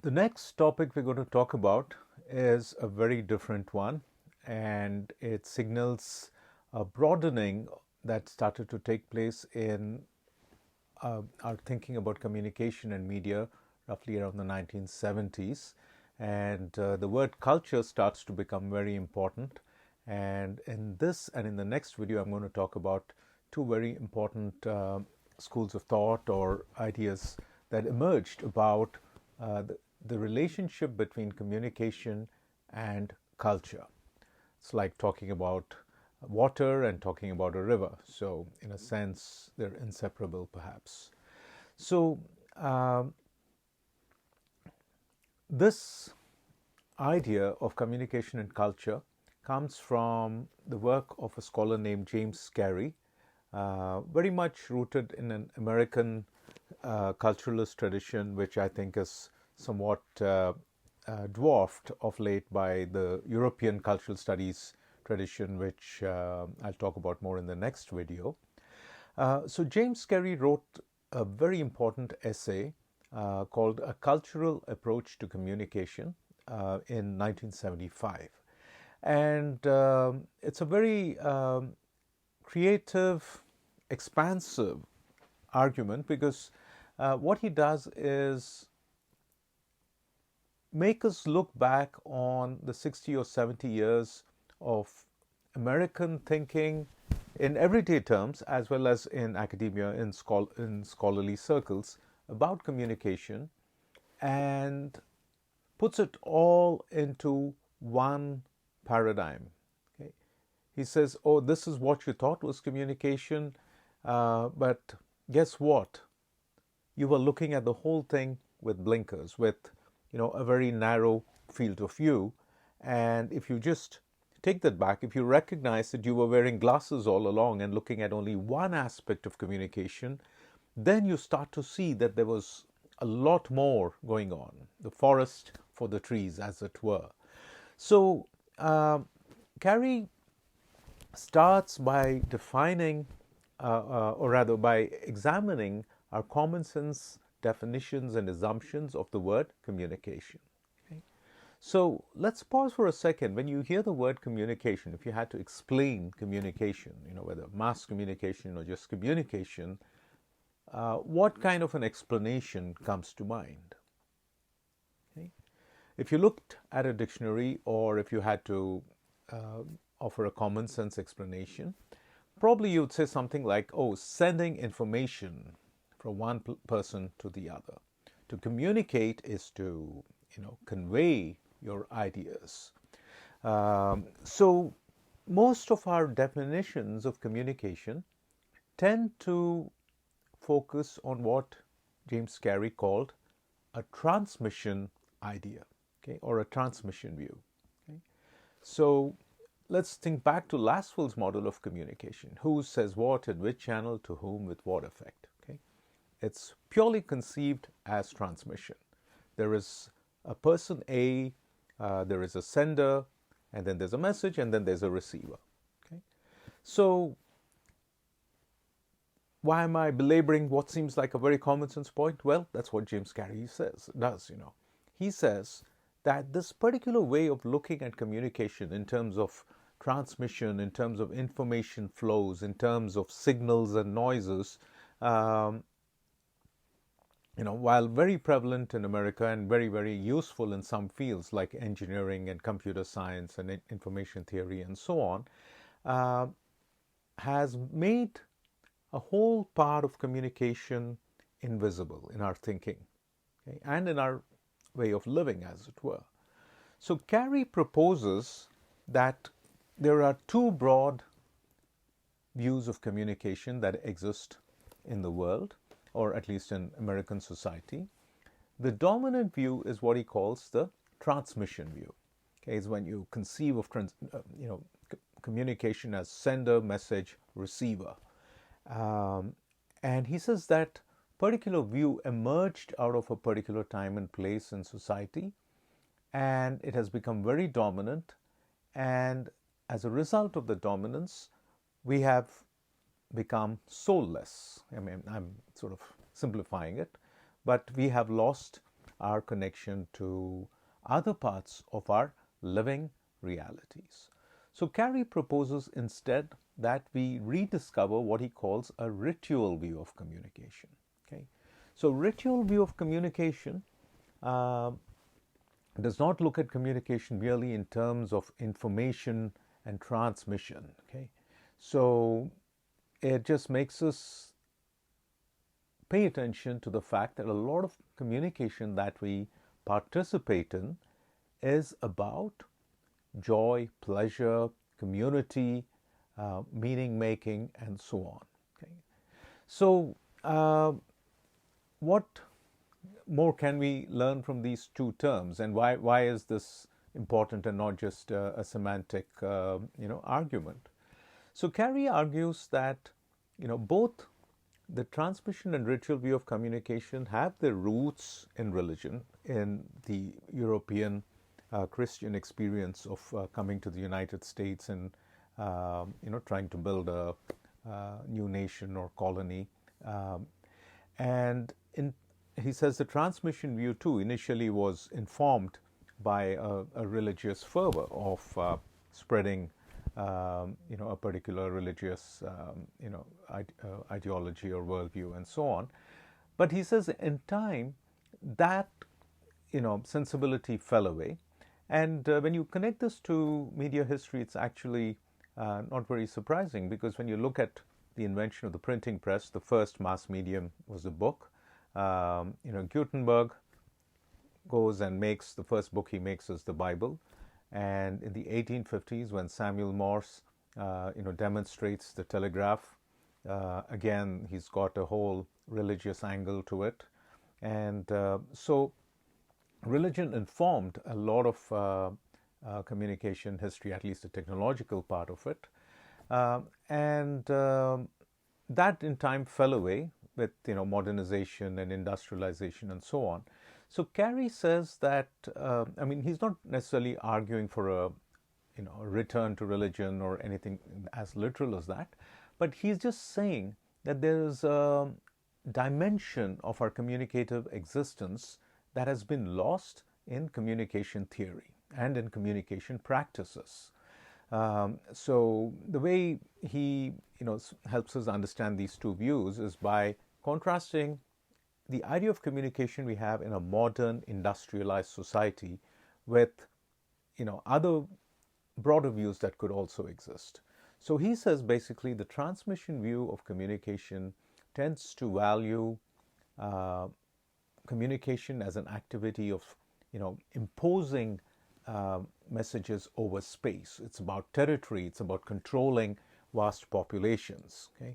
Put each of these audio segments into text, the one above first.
The next topic we're going to talk about is a very different one, and it signals a broadening that started to take place in our thinking about communication and media roughly around the 1970s. And the word culture starts to become very important. And in this and in the next video, I'm going to talk about two very important schools of thought or ideas that emerged about the relationship between communication and culture. It's like talking about water and talking about a river. So, in a sense, they're inseparable, perhaps. So, this idea of communication and culture comes from the work of a scholar named James Carey, very much rooted in an American culturalist tradition, which I think is somewhat dwarfed of late by the European cultural studies tradition, which I'll talk about more in the next video. So James Carey wrote a very important essay called A Cultural Approach to Communication in 1975. And it's a very creative, expansive argument because what he does is make us look back on the 60 or 70 years of American thinking in everyday terms as well as in academia, in scholarly circles about communication, and puts it all into one paradigm. Okay? He says, oh, this is what you thought was communication, but guess what? You were looking at the whole thing with blinkers, with a very narrow field of view. And if you just take that back, if you recognize that you were wearing glasses all along and looking at only one aspect of communication, then you start to see that there was a lot more going on, the forest for the trees, as it were. So Carey starts by defining, or rather by examining our common sense definitions and assumptions of the word communication. Okay? So let's pause for a second. When you hear the word communication, if you had to explain communication, whether mass communication or just communication, what kind of an explanation comes to mind? Okay? If you looked at a dictionary or if you had to offer a common sense explanation, probably you'd say something like, oh, sending information from one person to the other. To communicate is to, convey your ideas. So most of our definitions of communication tend to focus on what James Carey called a transmission idea, okay, or a transmission view. Okay? So let's think back to Laswell's model of communication. Who says what in which channel, to whom, with what effect. Okay? It's purely conceived as transmission. There is a person A, there is a sender, and then there's a message, and then there's a receiver. Okay? So why am I belaboring what seems like a very common sense point? Well, that's what James Carey does. He says that this particular way of looking at communication in terms of transmission, in terms of information flows, in terms of signals and noises, while very prevalent in America and very, very useful in some fields like engineering and computer science and information theory and so on, has made a whole part of communication invisible in our thinking, okay, and in our way of living, as it were. So Carey proposes that there are two broad views of communication that exist in the world, or at least in American society. The dominant view is what he calls the transmission view. Okay, it's when you conceive of communication as sender, message, receiver. And he says that particular view emerged out of a particular time and place in society, and it has become very dominant. And as a result of the dominance, we have become soulless. I mean, I'm sort of simplifying it, but we have lost our connection to other parts of our living realities. So Carey proposes instead that we rediscover what he calls a ritual view of communication. Okay, so ritual view of communication uh, does not look at communication merely in terms of information and transmission. Okay, so it just makes us pay attention to the fact that a lot of communication that we participate in is about joy, pleasure, community, meaning making, and so on. Okay? So, what more can we learn from these two terms, and why is this important and not just a semantic argument? So Carey argues that both the transmission and ritual view of communication have their roots in religion, in the European Christian experience of coming to the United States and trying to build a new nation or colony. And he says the transmission view too initially was informed by a religious fervor of spreading a particular religious ideology or worldview and so on. But he says in time that sensibility fell away. And when you connect this to media history, it's actually not very surprising, because when you look at the invention of the printing press, the first mass medium was a book. Gutenberg goes and makes the first book he makes is the Bible. And in the 1850s, when Samuel Morse demonstrates the telegraph, again he's got a whole religious angle to it. And so religion informed a lot of communication history, at least the technological part of it. And that in time fell away with modernization and industrialization and so on. So Carey says that he's not necessarily arguing for a return to religion or anything as literal as that, but he's just saying that there is a dimension of our communicative existence that has been lost in communication theory and in communication practices. So the way he helps us understand these two views is by contrasting the idea of communication we have in a modern industrialized society with other broader views that could also exist. So he says basically the transmission view of communication tends to value communication as an activity of imposing messages over space. It's about territory. It's about controlling vast populations. Okay,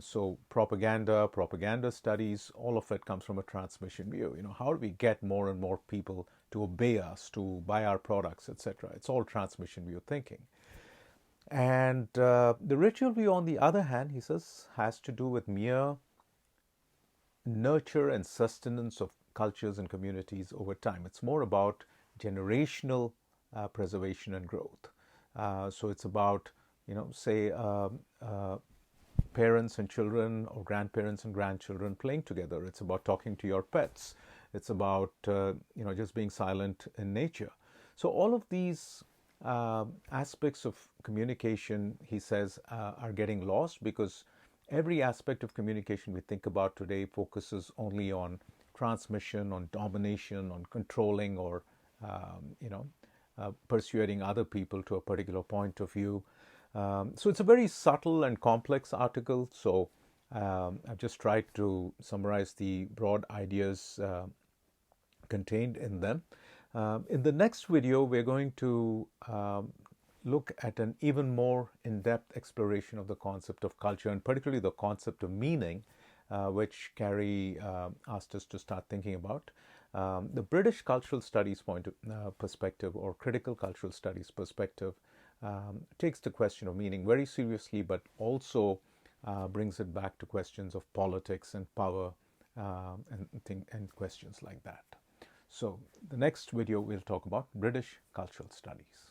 so propaganda studies, all of it comes from a transmission view. How do we get more and more people to obey us, to buy our products, etc.? It's all transmission view thinking. And the ritual view, on the other hand, he says, has to do with mere nurture and sustenance of cultures and communities over time. It's more about generational preservation and growth. So it's about, say, parents and children, or grandparents and grandchildren playing together. It's about talking to your pets. It's about, just being silent in nature. So all of these aspects of communication, he says, are getting lost because every aspect of communication we think about today focuses only on transmission, on domination, on controlling, or persuading other people to a particular point of view. So it's a very subtle and complex article. So I've just tried to summarize the broad ideas contained in them. In the next video, we're going to look at an even more in-depth exploration of the concept of culture, and particularly the concept of meaning, which Carey asked us to start thinking about. The British cultural studies perspective, or critical cultural studies perspective, takes the question of meaning very seriously, but also brings it back to questions of politics and power and questions like that. So the next video we'll talk about British cultural studies.